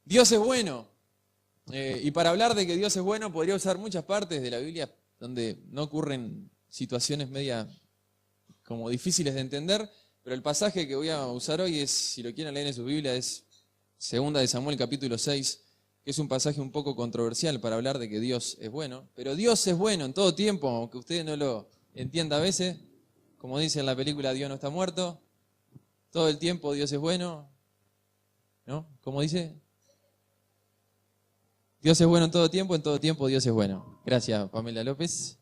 Dios es bueno. Y para hablar de que Dios es bueno, podría usar muchas partes de la Biblia donde no ocurren situaciones media como difíciles de entender, pero el pasaje que voy a usar hoy es, si lo quieren leer en su Biblia, es 2 Samuel capítulo 6, que es un pasaje un poco controversial para hablar de que Dios es bueno. Pero Dios es bueno en todo tiempo, aunque usted no lo entienda a veces. Como dice en la película Dios no está muerto, todo el tiempo Dios es bueno, ¿no? ¿Cómo dice? Dios es bueno en todo tiempo Dios es bueno. Gracias, Pamela López.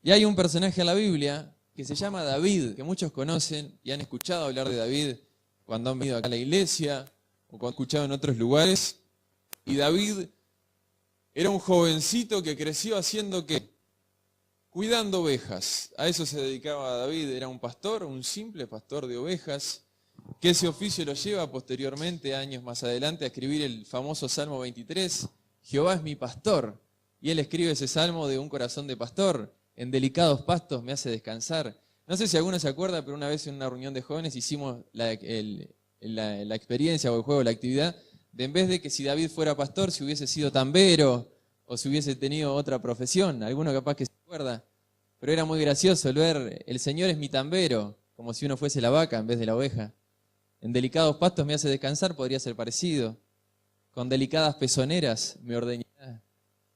Y hay un personaje en la Biblia que se llama David, que muchos conocen y han escuchado hablar de David cuando han venido acá a la iglesia o cuando han escuchado en otros lugares. Y David era un jovencito que creció haciendo ¿qué? Cuidando ovejas. A eso se dedicaba David, era un pastor, un simple pastor de ovejas, que ese oficio lo lleva posteriormente, años más adelante, a escribir el famoso Salmo 23, Jehová es mi pastor. Y él escribe ese salmo de un corazón de pastor, en delicados pastos me hace descansar. No sé si alguno se acuerda, pero una vez en una reunión de jóvenes hicimos la experiencia o el juego, la actividad, de en vez de que si David fuera pastor, si hubiese sido tambero o si hubiese tenido otra profesión. Alguno capaz que se acuerda. Pero era muy gracioso el ver, el Señor es mi tambero, como si uno fuese la vaca en vez de la oveja. En delicados pastos me hace descansar, podría ser parecido. Con delicadas pezoneras me ordeñará,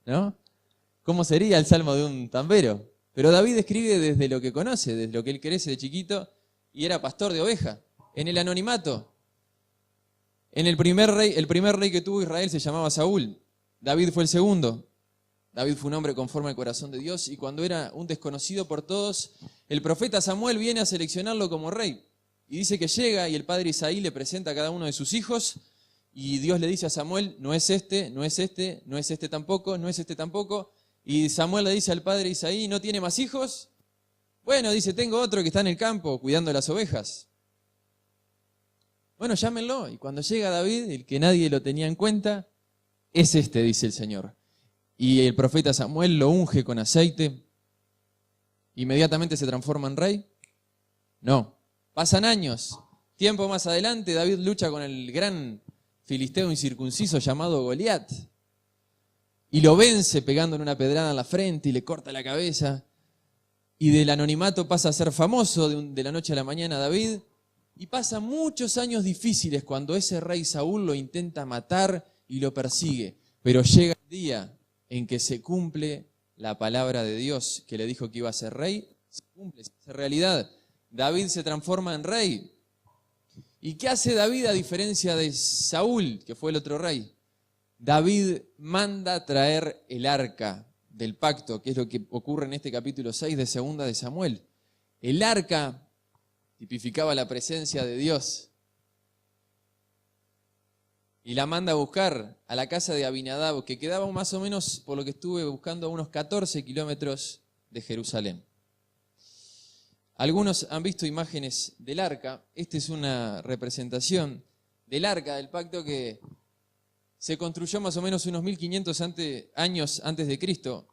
¿no? ¿Cómo sería el salmo de un tambero? Pero David escribe desde lo que conoce, desde lo que él crece de chiquito, y era pastor de oveja, en el anonimato. El primer rey que tuvo Israel se llamaba Saúl. David fue el segundo. David fue un hombre conforme al corazón de Dios, y cuando era un desconocido por todos, el profeta Samuel viene a seleccionarlo como rey. Y dice que llega y el padre Isaí le presenta a cada uno de sus hijos, y Dios le dice a Samuel, no es este, no es este, no es este tampoco, no es este tampoco. Y Samuel le dice al padre Isaí, ¿no tiene más hijos? Bueno, dice, tengo otro que está en el campo cuidando las ovejas. Bueno, llámenlo. Y cuando llega David, el que nadie lo tenía en cuenta, es este, dice el Señor. Y el profeta Samuel lo unge con aceite. ¿Inmediatamente se transforma en rey? No. Pasan años. Tiempo más adelante, David lucha con el gran filisteo incircunciso llamado Goliat. Y lo vence pegándole una pedrada en la frente y le corta la cabeza. Y del anonimato pasa a ser famoso de la noche a la mañana David. Y pasa muchos años difíciles cuando ese rey Saúl lo intenta matar y lo persigue. Pero llega el día en que se cumple la palabra de Dios que le dijo que iba a ser rey. Se cumple, se hace realidad. David se transforma en rey. ¿Y qué hace David a diferencia de Saúl, que fue el otro rey? David manda traer el arca del pacto, que es lo que ocurre en este capítulo 6 de 2 de Samuel. El arca tipificaba la presencia de Dios. Y la manda a buscar a la casa de Abinadab, que quedaba más o menos, por lo que estuve buscando, a unos 14 kilómetros de Jerusalén. Algunos han visto imágenes del arca. Esta es una representación del arca del pacto que se construyó más o menos unos 1500 años antes de Cristo,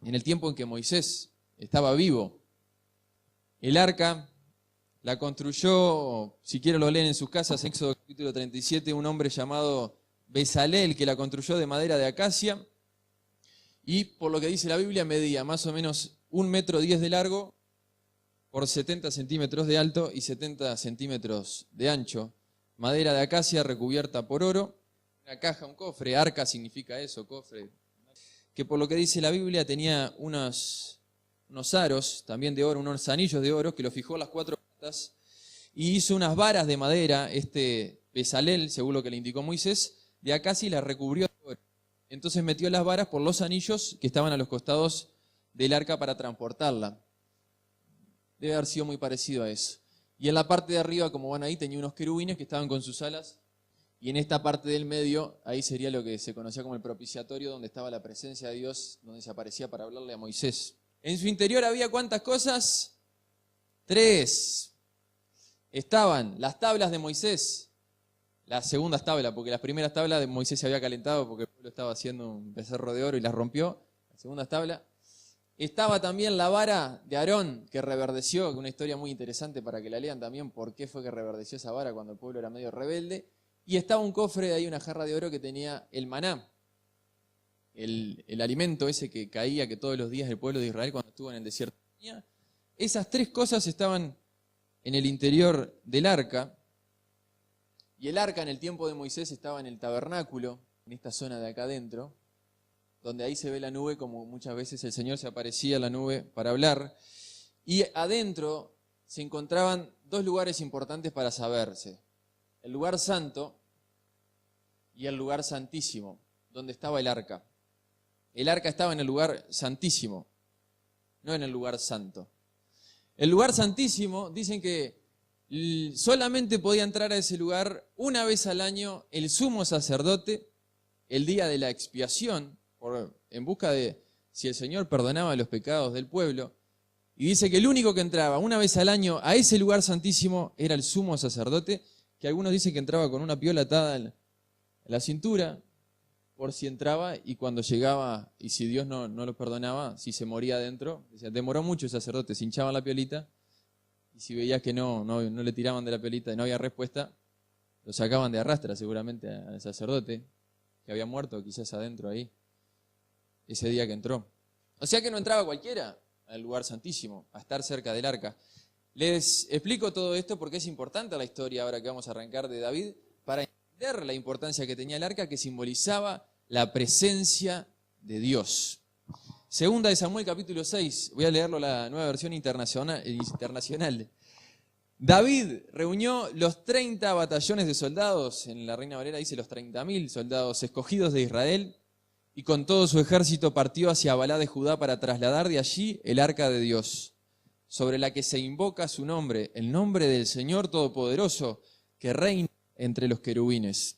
en el tiempo en que Moisés estaba vivo. El arca la construyó, si quieren lo leen en sus casas, en Éxodo capítulo 37, un hombre llamado Bezalel, que la construyó de madera de acacia, y por lo que dice la Biblia medía más o menos 1,10 metros de largo por 70 centímetros de alto y 70 centímetros de ancho. Madera de acacia recubierta por oro. Una caja, un cofre, arca significa eso, cofre, que por lo que dice la Biblia tenía unos aros también de oro, unos anillos de oro que lo fijó a las 4 patas y hizo unas varas de madera, Bezalel, según lo que le indicó Moisés, de acacia y las recubrió de oro. Entonces metió las varas por los anillos que estaban a los costados del arca para transportarla. Debe haber sido muy parecido a eso. Y en la parte de arriba, como van ahí, tenía unos querubines que estaban con sus alas. Y en esta parte del medio, ahí sería lo que se conocía como el propiciatorio, donde estaba la presencia de Dios, donde se aparecía para hablarle a Moisés. En su interior había ¿cuántas cosas? 3. Estaban las tablas de Moisés, las segundas tablas, porque las primeras tablas de Moisés se había calentado porque el pueblo estaba haciendo un becerro de oro y las rompió. Las segundas tablas. Estaba también la vara de Aarón que reverdeció, una historia muy interesante para que la lean también, por qué fue que reverdeció esa vara cuando el pueblo era medio rebelde. y estaba un cofre de ahí, una jarra de oro que tenía el maná, el alimento ese que caía, que todos los días el pueblo de Israel cuando estuvo en el desierto tenía. Esas tres cosas estaban en el interior del arca, y el arca en el tiempo de Moisés estaba en el tabernáculo, en esta zona de acá adentro, donde ahí se ve la nube, como muchas veces el Señor se aparecía en la nube para hablar, y adentro se encontraban dos lugares importantes para saberse: el lugar santo y el lugar santísimo, donde estaba el arca. El arca estaba en el lugar santísimo, no en el lugar santo. El lugar santísimo, dicen que solamente podía entrar a ese lugar una vez al año el sumo sacerdote, el día de la expiación, en busca de si el Señor perdonaba los pecados del pueblo. Y dice que el único que entraba una vez al año a ese lugar santísimo era el sumo sacerdote, que algunos dicen que entraba con una piola atada en la cintura, por si entraba, y cuando llegaba, y si Dios no lo perdonaba, si se moría adentro, decía, demoró mucho el sacerdote, se hinchaban la piolita, y si veías que no le tiraban de la piolita y no había respuesta, lo sacaban de arrastra seguramente al sacerdote, que había muerto quizás adentro ahí, ese día que entró. O sea que no entraba cualquiera al lugar santísimo, a estar cerca del arca. Les explico todo esto porque es importante la historia ahora que vamos a arrancar de David, para entender la importancia que tenía el arca, que simbolizaba la presencia de Dios. Segunda de Samuel capítulo 6, voy a leerlo la nueva versión internacional. David reunió los 30 batallones de soldados, en la Reina Valera dice los 30.000 soldados escogidos de Israel, y con todo su ejército partió hacia Abalá de Judá para trasladar de allí el arca de Dios, sobre la que se invoca su nombre, el nombre del Señor Todopoderoso, que reina entre los querubines.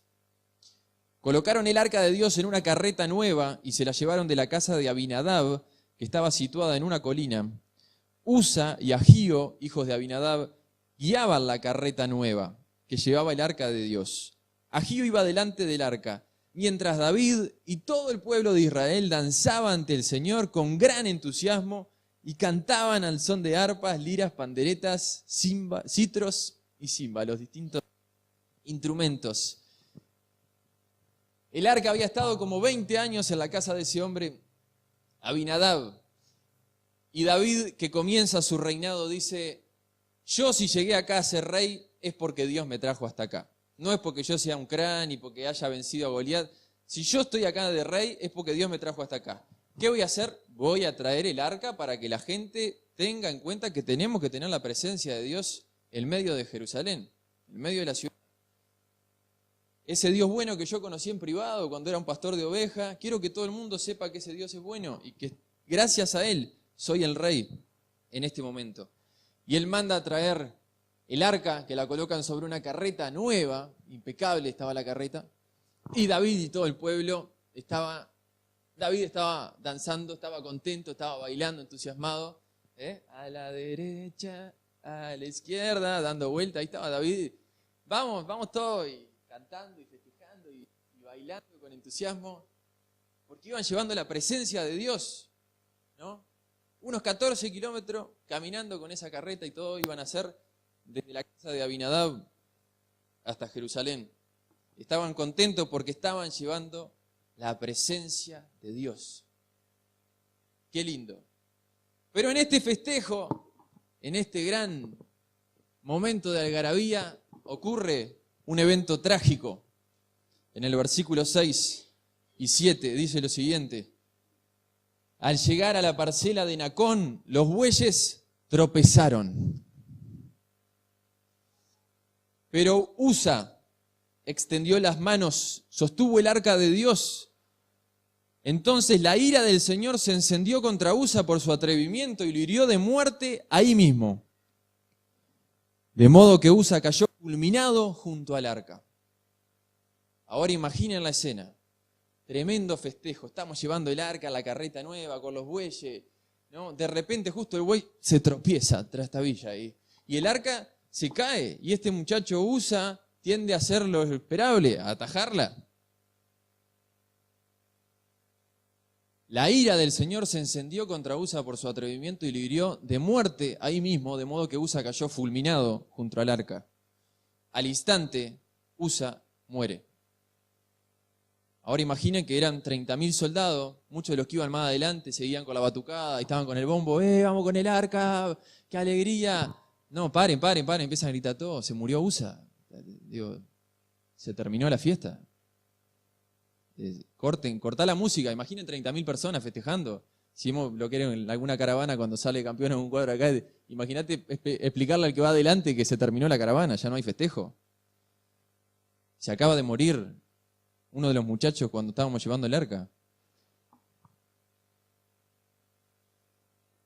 Colocaron el arca de Dios en una carreta nueva y se la llevaron de la casa de Abinadab, que estaba situada en una colina. Usa y Agío, hijos de Abinadab, guiaban la carreta nueva que llevaba el arca de Dios. Agío iba delante del arca, mientras David y todo el pueblo de Israel danzaba ante el Señor con gran entusiasmo y cantaban al son de arpas, liras, panderetas, citros y címbalos, distintos instrumentos. El arca había estado como 20 años en la casa de ese hombre, Abinadab. Y David, que comienza su reinado, dice, yo si llegué acá a ser rey es porque Dios me trajo hasta acá. No es porque yo sea un crán y porque haya vencido a Goliat. Si yo estoy acá de rey es porque Dios me trajo hasta acá. ¿Qué voy a hacer? Voy a traer el arca para que la gente tenga en cuenta que tenemos que tener la presencia de Dios en medio de Jerusalén, en medio de la ciudad. Ese Dios bueno que yo conocí en privado cuando era un pastor de ovejas, quiero que todo el mundo sepa que ese Dios es bueno y que gracias a Él soy el rey en este momento. Y Él manda a traer el arca, que la colocan sobre una carreta nueva, impecable estaba la carreta, y David y todo el pueblo David estaba danzando, estaba contento, estaba bailando, entusiasmado, a la derecha, a la izquierda, dando vuelta, ahí estaba David, vamos todos, y cantando y festejando y bailando con entusiasmo, porque iban llevando la presencia de Dios, ¿no? Unos 14 kilómetros caminando con esa carreta y todo iban a hacer desde la casa de Abinadab hasta Jerusalén. Estaban contentos porque estaban llevando la presencia de Dios. Qué lindo. Pero en este festejo, en este gran momento de algarabía, ocurre un evento trágico. En el versículo 6 y 7 dice lo siguiente: al llegar a la parcela de Nacón, los bueyes tropezaron. Pero Usa extendió las manos, sostuvo el arca de Dios. Entonces la ira del Señor se encendió contra Usa por su atrevimiento y lo hirió de muerte ahí mismo. De modo que Usa cayó fulminado junto al arca. Ahora imaginen la escena. Tremendo festejo. Estamos llevando el arca, la carreta nueva con los bueyes, ¿no? De repente justo el buey se tropieza, trastabilla ahí. Y el arca se cae. Y este muchacho Usa tiende a hacer lo esperable, a atajarla. La ira del Señor se encendió contra Usa por su atrevimiento y lo hirió de muerte ahí mismo, de modo que Usa cayó fulminado junto al arca. Al instante, Usa muere. Ahora imaginen que eran 30.000 soldados, muchos de los que iban más adelante seguían con la batucada y estaban con el bombo, vamos con el arca, qué alegría. No, paren, empiezan a gritar todos, se murió USA. Digo, se terminó la fiesta. Cortá la música, imaginen 30.000 personas festejando. Si hemos lo que era en alguna caravana cuando sale campeón en un cuadro acá, imagínate explicarle al que va adelante que se terminó la caravana, ya no hay festejo. Se acaba de morir uno de los muchachos cuando estábamos llevando el arca.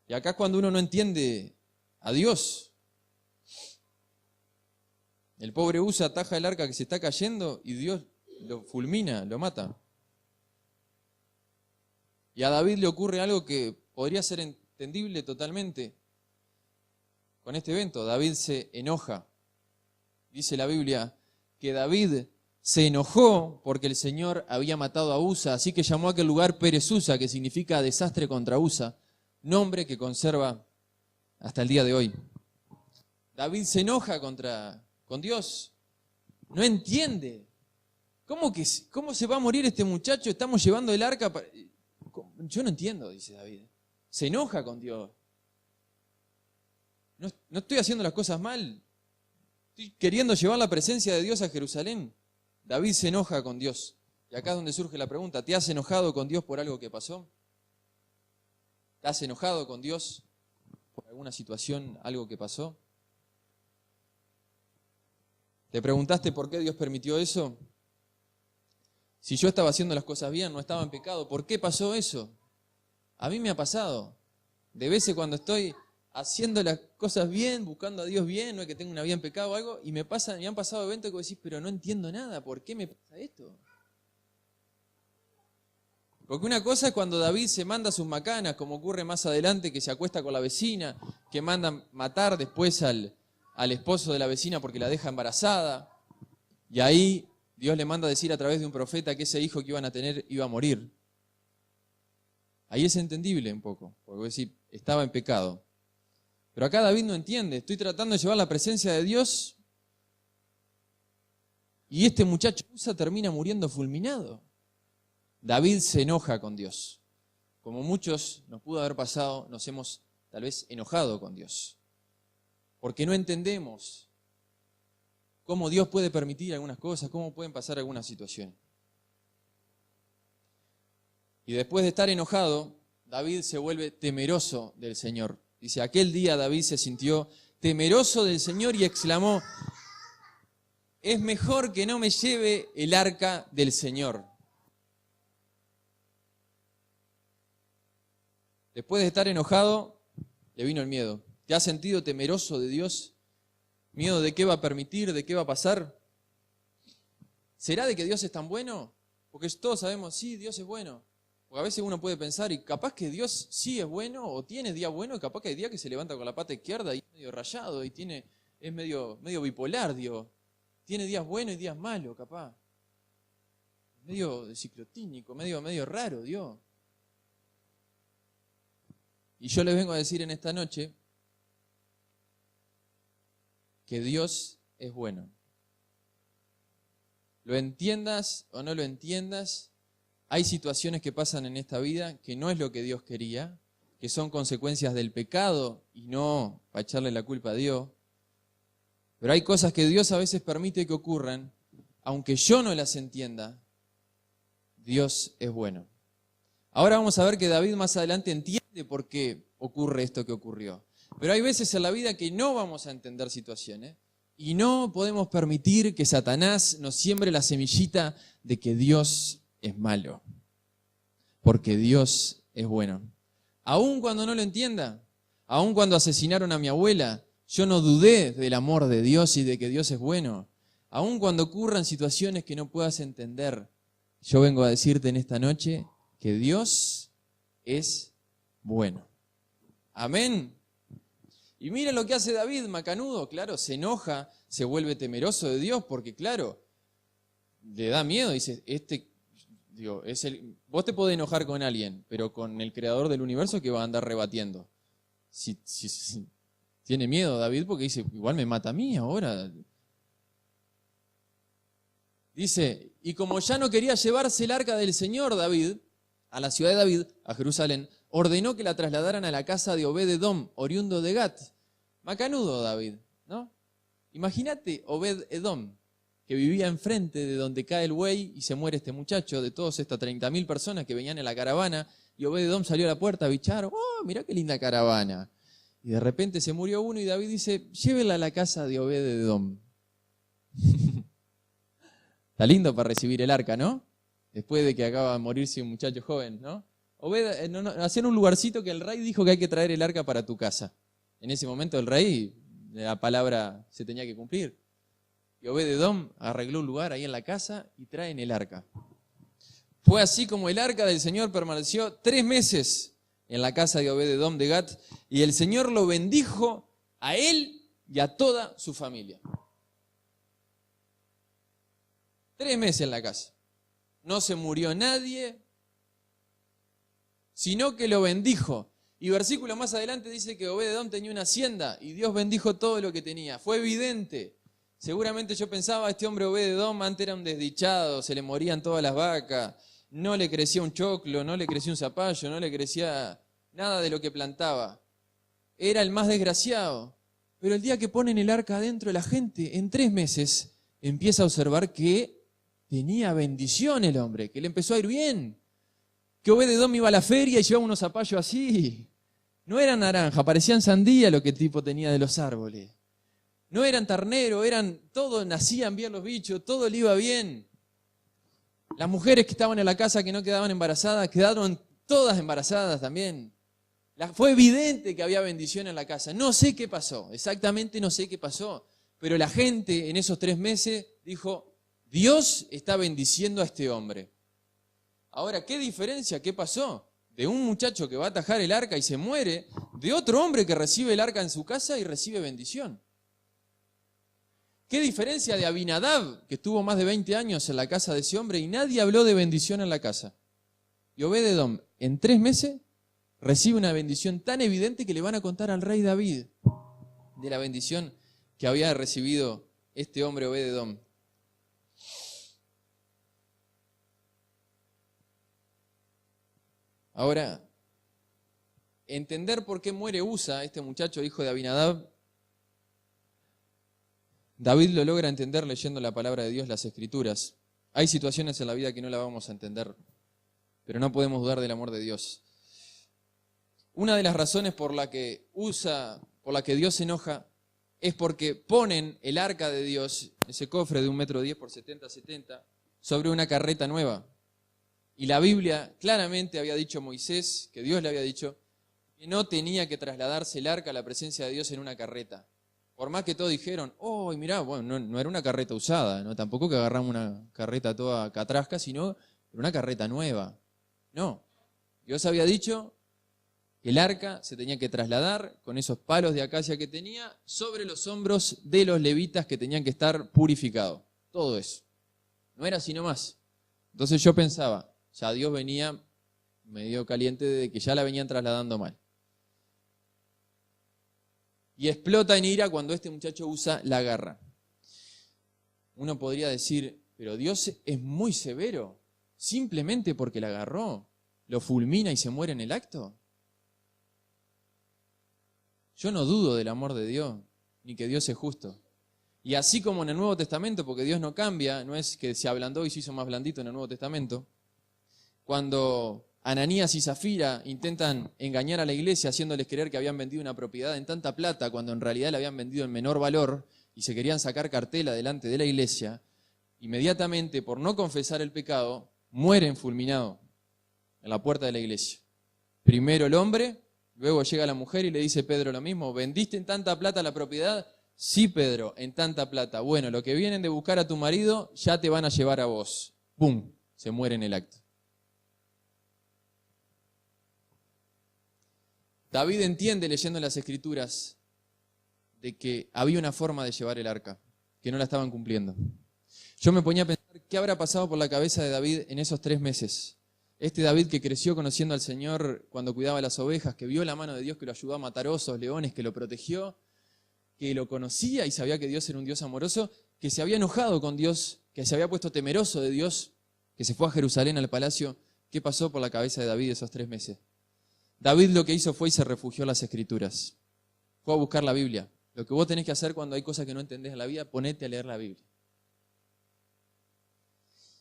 Y acá es cuando uno no entiende a Dios. El pobre USA ataja el arca que se está cayendo y Dios lo fulmina, lo mata. Y a David le ocurre algo que podría ser entendible totalmente con este evento. David se enoja. Dice la Biblia que David se enojó porque el Señor había matado a Usa, así que llamó a aquel lugar Pérez Usa, que significa desastre contra Usa, nombre que conserva hasta el día de hoy. David se enoja con Dios. No entiende. ¿Cómo se va a morir este muchacho? Estamos llevando el arca. Yo no entiendo, dice David. Se enoja con Dios. No estoy haciendo las cosas mal. Estoy queriendo llevar la presencia de Dios a Jerusalén. David se enoja con Dios. Y acá es donde surge la pregunta. ¿Te has enojado con Dios por algo que pasó? ¿Te has enojado con Dios por alguna situación, algo que pasó? ¿Te preguntaste por qué Dios permitió eso? Si yo estaba haciendo las cosas bien, no estaba en pecado, ¿por qué pasó eso? A mí me ha pasado. De veces cuando estoy haciendo las cosas bien, buscando a Dios bien, no es que tenga una vida en pecado o algo, y me han pasado eventos que vos decís, pero no entiendo nada, ¿por qué me pasa esto? Porque una cosa es cuando David se manda sus macanas, como ocurre más adelante, que se acuesta con la vecina, que mandan matar después al esposo de la vecina porque la deja embarazada, y ahí Dios le manda a decir a través de un profeta que ese hijo que iban a tener iba a morir. Ahí es entendible un poco, porque vos decís, estaba en pecado. Pero acá David no entiende, estoy tratando de llevar la presencia de Dios y este muchacho Usa termina muriendo fulminado. David se enoja con Dios. Como muchos nos pudo haber pasado, nos hemos tal vez enojado con Dios. Porque no entendemos cómo Dios puede permitir algunas cosas, cómo pueden pasar algunas situaciones. Y después de estar enojado, David se vuelve temeroso del Señor. Dice, aquel día David se sintió temeroso del Señor y exclamó, es mejor que no me lleve el arca del Señor. Después de estar enojado, le vino el miedo. ¿Te has sentido temeroso de Dios? ¿Miedo de qué va a permitir, de qué va a pasar? ¿Será de que Dios es tan bueno? Porque todos sabemos, sí, Dios es bueno. Porque a veces uno puede pensar, y capaz que Dios sí es bueno, o tiene días buenos, y capaz que hay días que se levanta con la pata izquierda y es medio rayado, y es medio bipolar, Dios. Tiene días buenos y días malos, capaz. Medio ciclotímico, medio raro, Dios. Y yo les vengo a decir en esta noche que Dios es bueno. Lo entiendas o no lo entiendas, hay situaciones que pasan en esta vida que no es lo que Dios quería, que son consecuencias del pecado y no para echarle la culpa a Dios. Pero hay cosas que Dios a veces permite que ocurran, aunque yo no las entienda, Dios es bueno. Ahora vamos a ver que David más adelante entiende por qué ocurre esto que ocurrió. Pero hay veces en la vida que no vamos a entender situaciones y no podemos permitir que Satanás nos siembre la semillita de que Dios es malo, porque Dios es bueno. Aun cuando no lo entienda, aun cuando asesinaron a mi abuela, yo no dudé del amor de Dios y de que Dios es bueno. Aun cuando ocurran situaciones que no puedas entender, yo vengo a decirte en esta noche que Dios es bueno. Amén. Y mira lo que hace David, macanudo, claro, se enoja, se vuelve temeroso de Dios, porque claro, le da miedo, dice, vos te podés enojar con alguien, pero con el creador del universo que va a andar rebatiendo. Si tiene miedo David porque dice, igual me mata a mí ahora. Dice, y como ya no quería llevarse el arca del Señor David, a la ciudad de David, a Jerusalén, ordenó que la trasladaran a la casa de Obed-Edom, oriundo de Gat. Macanudo David, ¿no? Imagínate Obed-Edom, que vivía enfrente de donde cae el buey y se muere este muchacho, de todas estas 30.000 personas que venían en la caravana, y Obed-Edom salió a la puerta a bichar, ¡oh, mirá qué linda caravana! Y de repente se murió uno y David dice, llévela a la casa de Obed-Edom. Está lindo para recibir el arca, ¿no? Después de que acaba de morirse un muchacho joven, ¿no? Hacer un lugarcito que el rey dijo que hay que traer el arca para tu casa. En ese momento el rey, la palabra se tenía que cumplir. Y Obed-Edom arregló un lugar ahí en la casa y traen el arca. Fue así como el arca del Señor permaneció 3 meses en la casa de Obed-Edom de Gat, y el Señor lo bendijo a él y a toda su familia. 3 meses en la casa. No se murió nadie, sino que lo bendijo. Y versículo más adelante dice que Obed-Edom tenía una hacienda y Dios bendijo todo lo que tenía. Fue evidente. Seguramente yo pensaba, este hombre Obed-Edom antes era un desdichado, se le morían todas las vacas, no le crecía un choclo, no le crecía un zapallo, no le crecía nada de lo que plantaba. Era el más desgraciado. Pero el día que ponen el arca adentro, la gente en 3 meses empieza a observar que tenía bendición el hombre, que le empezó a ir bien. Que Obed-Edom iba a la feria y llevaba unos zapallos así. No eran naranja, parecían sandía lo que el tipo tenía de los árboles. No eran ternero, todos nacían bien los bichos, todo le iba bien. Las mujeres que estaban en la casa que no quedaban embarazadas, quedaron todas embarazadas también. Fue evidente que había bendición en la casa. No sé qué pasó, exactamente no sé qué pasó. Pero la gente en esos 3 meses dijo, Dios está bendiciendo a este hombre. Ahora, ¿qué diferencia? ¿Qué pasó? De un muchacho que va a atajar el arca y se muere, de otro hombre que recibe el arca en su casa y recibe bendición. ¿Qué diferencia de Abinadab, que estuvo más de 20 años en la casa de ese hombre y nadie habló de bendición en la casa? Y Obed-Edom, en 3 meses, recibe una bendición tan evidente que le van a contar al rey David de la bendición que había recibido este hombre Obed-Edom. Ahora, entender por qué muere Usa, este muchacho hijo de Abinadab, David lo logra entender leyendo la palabra de Dios, las Escrituras. Hay situaciones en la vida que no la vamos a entender, pero no podemos dudar del amor de Dios. Una de las razones por la que Dios se enoja, es porque ponen el arca de Dios, ese cofre de 1,10 m por 70, sobre una carreta nueva. Y la Biblia claramente había dicho a Moisés, que Dios le había dicho, que no tenía que trasladarse el arca a la presencia de Dios en una carreta. Por más que todos dijeron, oh, mirá, bueno, no era una carreta usada, ¿no? Tampoco que agarramos una carreta toda catrasca, sino una carreta nueva. No, Dios había dicho que el arca se tenía que trasladar con esos palos de acacia que tenía sobre los hombros de los levitas que tenían que estar purificados. Todo eso. No era así nomás. Entonces yo pensaba, ya Dios venía medio caliente de que ya la venían trasladando mal. Y explota en ira cuando este muchacho usa la garra. Uno podría decir, pero Dios es muy severo, simplemente porque la agarró, lo fulmina y se muere en el acto. Yo no dudo del amor de Dios, ni que Dios es justo. Y así como en el Nuevo Testamento, porque Dios no cambia, no es que se ablandó y se hizo más blandito en el Nuevo Testamento, cuando Ananías y Zafira intentan engañar a la iglesia haciéndoles creer que habían vendido una propiedad en tanta plata cuando en realidad la habían vendido en menor valor y se querían sacar cartela delante de la iglesia, inmediatamente por no confesar el pecado, mueren fulminados en la puerta de la iglesia. Primero el hombre, luego llega la mujer y le dice Pedro lo mismo, ¿vendiste en tanta plata la propiedad? Sí, Pedro, en tanta plata. Bueno, lo que vienen de buscar a tu marido ya te van a llevar a vos. ¡Pum! Se muere en el acto. David entiende leyendo las Escrituras de que había una forma de llevar el arca, que no la estaban cumpliendo. Yo me ponía a pensar qué habrá pasado por la cabeza de David en esos 3 meses. Este David que creció conociendo al Señor cuando cuidaba las ovejas, que vio la mano de Dios que lo ayudó a matar osos, leones, que lo protegió, que lo conocía y sabía que Dios era un Dios amoroso, que se había enojado con Dios que se había puesto temeroso de Dios, que se fue a Jerusalén al palacio, ¿qué pasó por la cabeza de David esos 3 meses? David lo que hizo fue y se refugió en las Escrituras. Fue a buscar la Biblia. Lo que vos tenés que hacer cuando hay cosas que no entendés en la vida, ponete a leer la Biblia.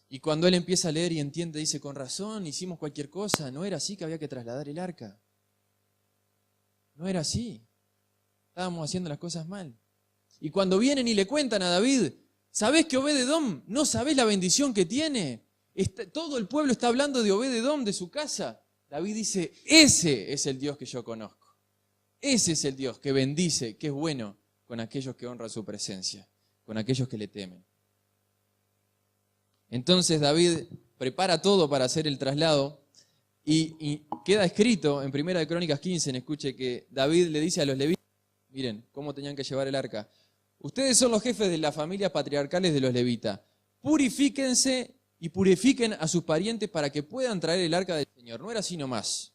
Y cuando él empieza a leer y entiende, dice, con razón, hicimos cualquier cosa, no era así que había que trasladar el arca. No era así. Estábamos haciendo las cosas mal. Y cuando vienen y le cuentan a David, ¿sabés que Obed-Edom? ¿No sabés la bendición que tiene? Todo el pueblo está hablando de Obed-Edom, de su casa. David dice, ese es el Dios que yo conozco. Ese es el Dios que bendice, que es bueno con aquellos que honran su presencia, con aquellos que le temen. Entonces David prepara todo para hacer el traslado y queda escrito en 1 de Crónicas 15, escuche que David le dice a los levitas, miren cómo tenían que llevar el arca. Ustedes son los jefes de las familias patriarcales de los levitas. Purifíquense y purifiquen a sus parientes para que puedan traer el arca del Señor. No era así nomás.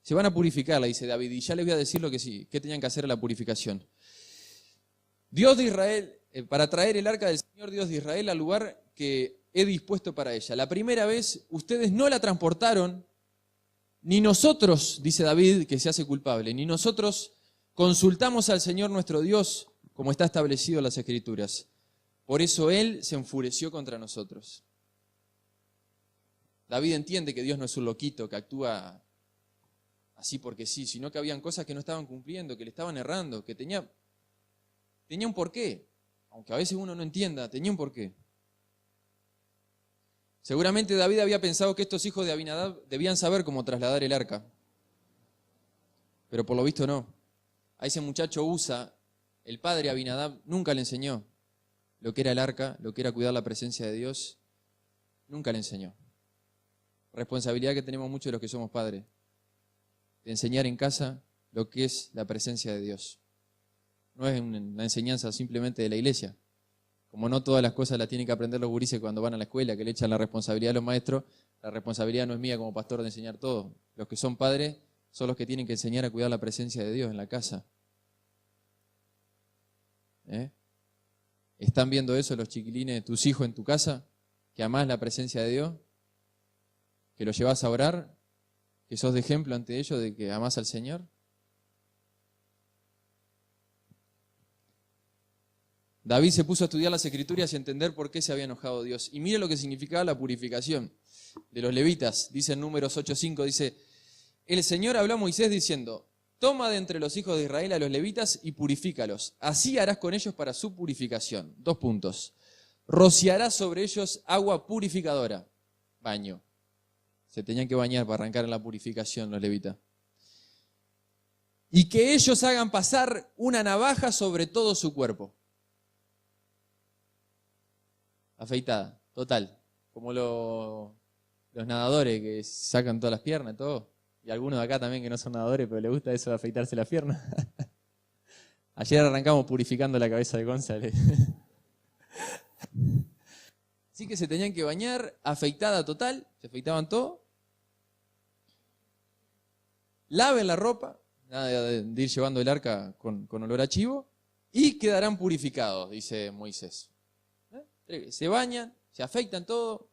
Se van a purificar, le dice David, y ya les voy a decir lo que sí, qué tenían que hacer a la purificación. Dios de Israel, para traer el arca del Señor Dios de Israel al lugar que he dispuesto para ella. La primera vez ustedes no la transportaron, ni nosotros, dice David, que se hace culpable, ni nosotros consultamos al Señor nuestro Dios, como está establecido en las Escrituras. Por eso Él se enfureció contra nosotros. David entiende que Dios no es un loquito que actúa así porque sí, sino que habían cosas que no estaban cumpliendo, que le estaban errando, que tenía un porqué. Aunque a veces uno no entienda, tenía un porqué. Seguramente David había pensado que estos hijos de Abinadab debían saber cómo trasladar el arca. Pero por lo visto no. A ese muchacho Usa, el padre Abinadab, nunca le enseñó lo que era el arca, lo que era cuidar la presencia de Dios. Nunca le enseñó. Responsabilidad que tenemos muchos de los que somos padres. De enseñar en casa lo que es la presencia de Dios. No es una enseñanza simplemente de la iglesia. Como no todas las cosas las tienen que aprender los gurises cuando van a la escuela, que le echan la responsabilidad a los maestros, la responsabilidad no es mía como pastor de enseñar todo. Los que son padres son los que tienen que enseñar a cuidar la presencia de Dios en la casa. ¿Están viendo eso los chiquilines, tus hijos en tu casa? ¿Que amás la presencia de Dios? ¿Que los llevas a orar? ¿Que sos de ejemplo ante ellos de que amás al Señor? David se puso a estudiar las Escrituras y a entender por qué se había enojado Dios. Y mire lo que significaba la purificación de los levitas. Dice en Números 8:5, dice, el Señor habló a Moisés diciendo, toma de entre los hijos de Israel a los levitas y purifícalos. Así harás con ellos para su purificación. 2 puntos. Rociarás sobre ellos agua purificadora. Baño. Se tenían que bañar para arrancar en la purificación los levitas. Y que ellos hagan pasar una navaja sobre todo su cuerpo. Afeitada, total. Como los nadadores que sacan todas las piernas, todo. Y algunos de acá también que no son nadadores, pero les gusta eso de afeitarse las piernas. Ayer arrancamos purificando la cabeza de González. Así que se tenían que bañar, afeitada total, se afeitaban todo. Laven la ropa, nada de ir llevando el arca con olor a chivo, y quedarán purificados, dice Moisés. Se bañan, se afeitan todo,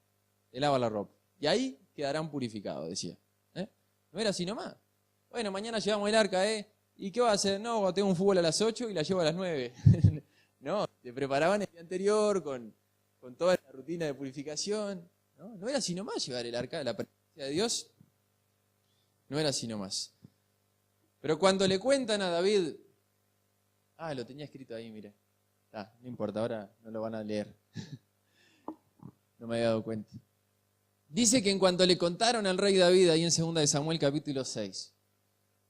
se lavan la ropa. Y ahí quedarán purificados, decía. No era así nomás. Bueno, mañana llevamos el arca, ¿y qué va a hacer? No, tengo un fútbol a las 8 y la llevo a las 9. No, te preparaban el día anterior con toda la rutina de purificación. No era así nomás llevar el arca, la presencia de Dios. No era así nomás. Pero cuando le cuentan a David, lo tenía escrito ahí, mire. No importa, ahora no lo van a leer. No me había dado cuenta. Dice que en cuanto le contaron al rey David, ahí en 2 de Samuel capítulo 6,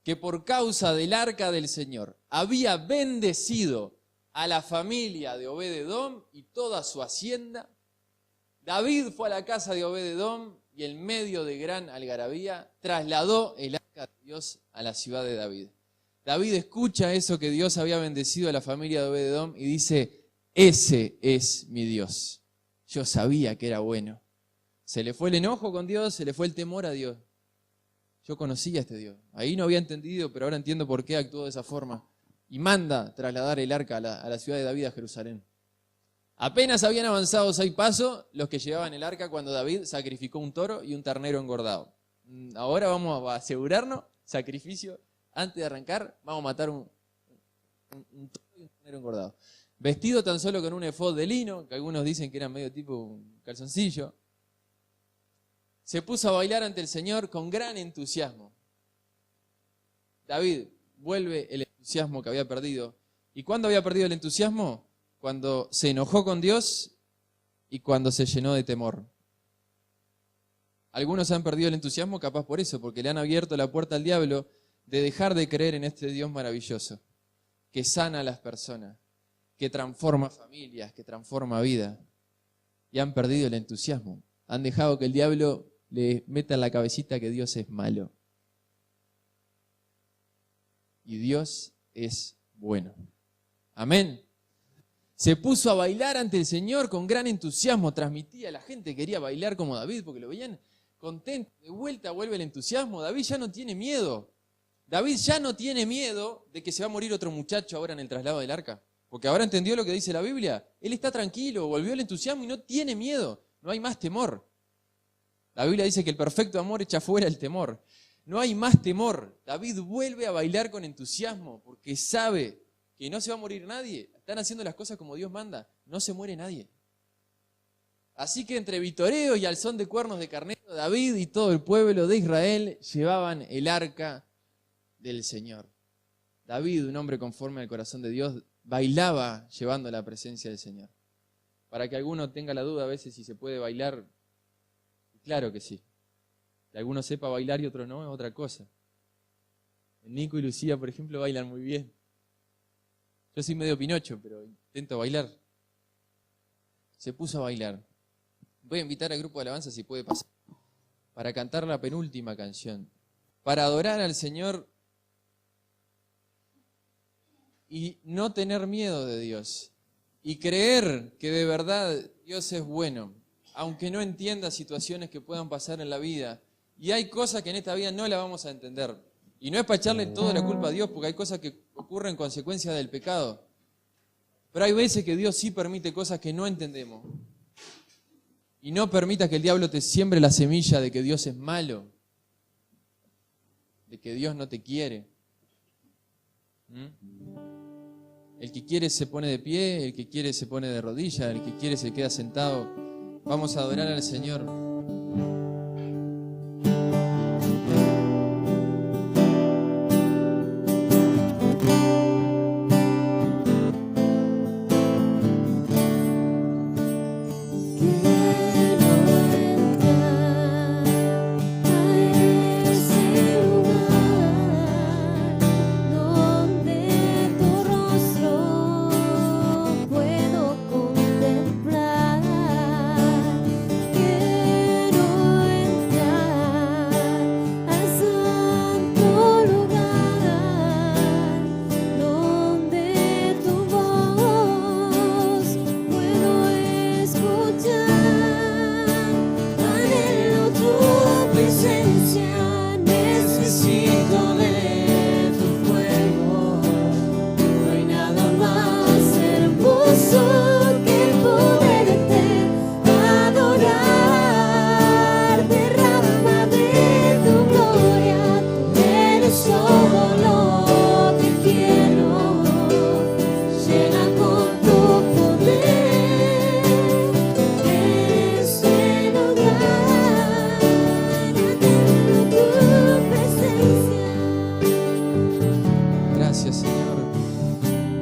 que por causa del arca del Señor había bendecido a la familia de Obed-Edom y toda su hacienda, David fue a la casa de Obed-Edom y en medio de gran algarabía trasladó el arca de Dios a la ciudad de David. David escucha eso que Dios había bendecido a la familia de Obed-Edom y dice, ese es mi Dios. Yo sabía que era bueno. Se le fue el enojo con Dios, se le fue el temor a Dios. Yo conocía a este Dios. Ahí no había entendido, pero ahora entiendo por qué actuó de esa forma. Y manda trasladar el arca a la ciudad de David, a Jerusalén. Apenas habían avanzado 6 pasos los que llevaban el arca cuando David sacrificó un toro y un ternero engordado. Ahora vamos a asegurarnos, sacrificio, antes de arrancar, vamos a matar un toro y un ternero engordado. Vestido tan solo con un efod de lino, que algunos dicen que era medio tipo un calzoncillo. Se puso a bailar ante el Señor con gran entusiasmo. David vuelve el entusiasmo que había perdido. ¿Y cuándo había perdido el entusiasmo? Cuando se enojó con Dios y cuando se llenó de temor. Algunos han perdido el entusiasmo capaz por eso, porque le han abierto la puerta al diablo de dejar de creer en este Dios maravilloso, que sana a las personas, que transforma familias, que transforma vida. Y han perdido el entusiasmo. Han dejado que el diablo le meta en la cabecita que Dios es malo. Y Dios es bueno. Amén. Se puso a bailar ante el Señor con gran entusiasmo. Transmitía, la gente quería bailar como David porque lo veían contento. De vuelta vuelve el entusiasmo. David ya no tiene miedo. David ya no tiene miedo de que se va a morir otro muchacho ahora en el traslado del arca. Porque ahora entendió lo que dice la Biblia. Él está tranquilo, volvió el entusiasmo y no tiene miedo. No hay más temor. La Biblia dice que el perfecto amor echa fuera el temor. No hay más temor. David vuelve a bailar con entusiasmo porque sabe que no se va a morir nadie. Están haciendo las cosas como Dios manda. No se muere nadie. Así que entre vitoreos y al son de cuernos de carnero, David y todo el pueblo de Israel llevaban el arca del Señor. David, un hombre conforme al corazón de Dios, bailaba llevando la presencia del Señor. Para que alguno tenga la duda a veces si se puede bailar, claro que sí. Que alguno sepa bailar y otro no, es otra cosa. Nico y Lucía, por ejemplo, bailan muy bien. Yo soy medio Pinocho, pero intento bailar. Se puso a bailar. Voy a invitar al grupo de alabanza, si puede pasar, para cantar la penúltima canción. Para adorar al Señor y no tener miedo de Dios. Y creer que de verdad Dios es bueno, aunque no entienda situaciones que puedan pasar en la vida. Y hay cosas que en esta vida no las vamos a entender. Y no es para echarle toda la culpa a Dios, porque hay cosas que ocurren en consecuencia del pecado. Pero hay veces que Dios sí permite cosas que no entendemos. Y no permita que el diablo te siembre la semilla de que Dios es malo, de que Dios no te quiere. El que quiere se pone de pie, el que quiere se pone de rodillas, el que quiere se queda sentado. Vamos a adorar al Señor.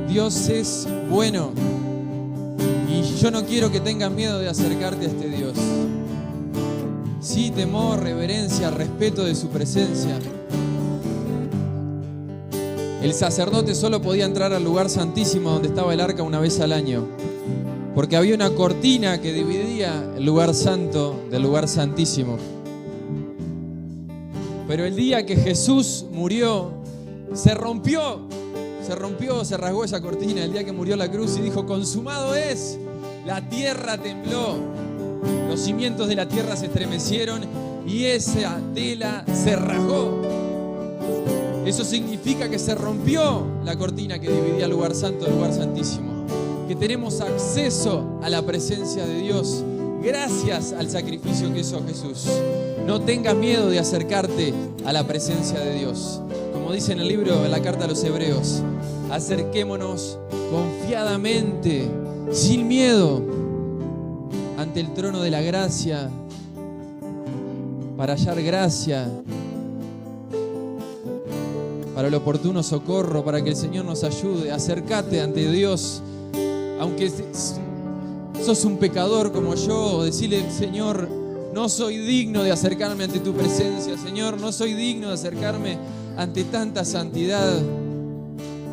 Dios es bueno y yo no quiero que tengas miedo de acercarte a este Dios. Sí, temor, reverencia, respeto de su presencia. El sacerdote solo podía entrar al lugar santísimo donde estaba el arca una vez al año, porque había una cortina que dividía el lugar santo del lugar santísimo. Pero el día que Jesús murió, se rasgó esa cortina el día que murió la cruz y dijo: consumado es. La tierra tembló, los cimientos de la tierra se estremecieron y esa tela se rasgó. Eso significa que se rompió la cortina que dividía el lugar santo del lugar santísimo. que tenemos acceso a la presencia de Dios gracias al sacrificio que hizo Jesús. No tengas miedo de acercarte a la presencia de Dios. Como dice en el libro, en la carta a los Hebreos, acerquémonos confiadamente, sin miedo, ante el trono de la gracia, para hallar gracia, para el oportuno socorro, para que el Señor nos ayude. Acércate ante Dios, aunque sos un pecador como yo, decirle: Señor, no soy digno de acercarme ante tu presencia. Señor, no soy digno de acercarme ante tanta santidad,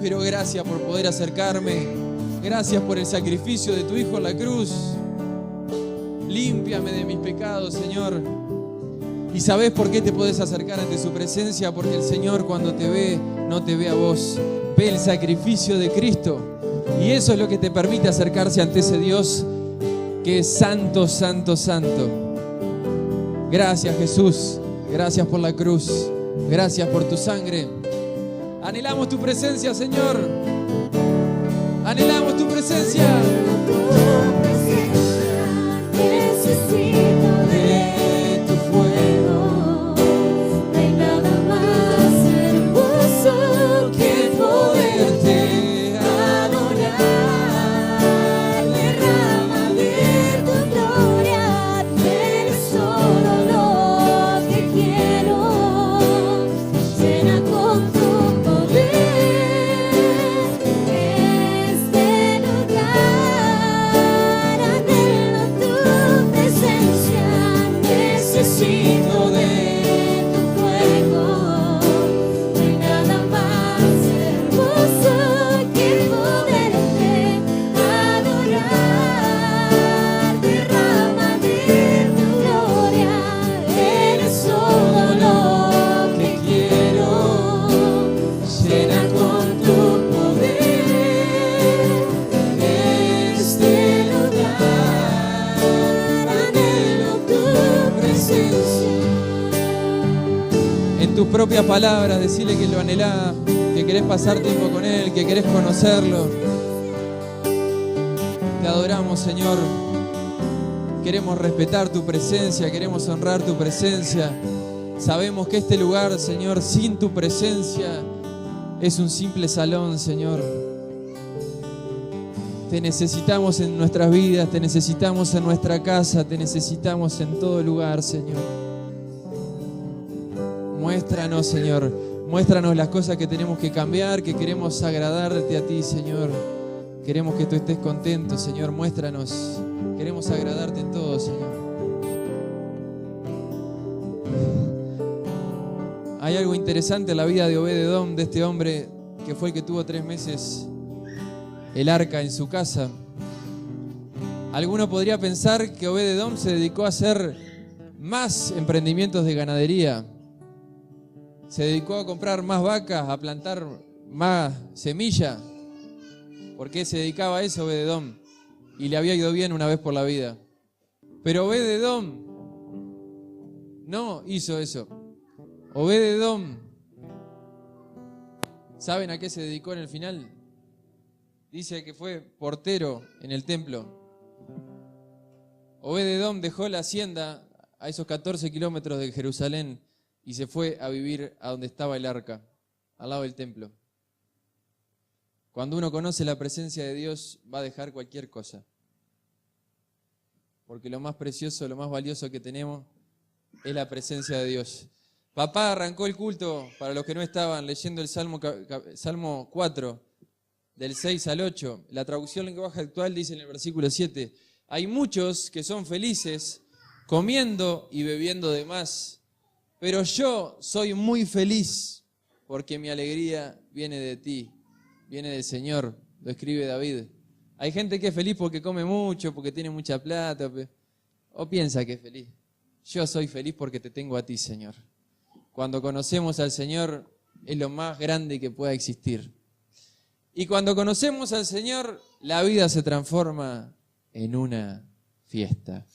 pero gracias por poder acercarme. Gracias por el sacrificio de tu Hijo en la cruz. Límpiame de mis pecados, Señor. ¿Y sabés por qué te podés acercar ante su presencia? Porque el Señor, cuando te ve, no te ve a vos, ve el sacrificio de Cristo. Y eso es lo que te permite acercarse ante ese Dios que es santo, santo, santo. Gracias, Jesús. Gracias por la cruz. Gracias por tu sangre. Anhelamos tu presencia, Señor. Anhelamos tu presencia. Tus propias palabras, decirle que lo anhelás, que querés pasar tiempo con Él, que querés conocerlo. Te adoramos, Señor. Queremos respetar tu presencia, queremos honrar tu presencia. Sabemos que este lugar, Señor, sin tu presencia es un simple salón, Señor. Te necesitamos en nuestras vidas, te necesitamos en nuestra casa, te necesitamos en todo lugar, Señor. Muéstranos, Señor, muéstranos las cosas que tenemos que cambiar, que queremos agradarte a ti, Señor. Queremos que tú estés contento, Señor, muéstranos. Queremos agradarte en todo, Señor. Hay algo interesante en la vida de Obed-Edom, de este hombre que fue el que tuvo 3 meses el arca en su casa. Alguno podría pensar que Obed-Edom se dedicó a hacer más emprendimientos de ganadería. Se dedicó a comprar más vacas, a plantar más semilla. ¿Por qué se dedicaba a eso Obed-Edom? Y le había ido bien una vez por la vida. Pero Obed-Edom no hizo eso. Obed-Edom, ¿saben a qué se dedicó en el final? Dice que fue portero en el templo. Obed-Edom dejó la hacienda a esos 14 kilómetros de Jerusalén y se fue a vivir a donde estaba el arca, al lado del templo. Cuando uno conoce la presencia de Dios, va a dejar cualquier cosa. Porque lo más precioso, lo más valioso que tenemos es la presencia de Dios. Papá arrancó el culto, para los que no estaban, leyendo el Salmo 4, del 6 al 8. La traducción lenguaje actual dice en el versículo 7, hay muchos que son felices comiendo y bebiendo de más, pero yo soy muy feliz porque mi alegría viene de ti, viene del Señor, lo escribe David. Hay gente que es feliz porque come mucho, porque tiene mucha plata, o piensa que es feliz. Yo soy feliz porque te tengo a ti, Señor. Cuando conocemos al Señor es lo más grande que pueda existir. Y cuando conocemos al Señor, la vida se transforma en una fiesta.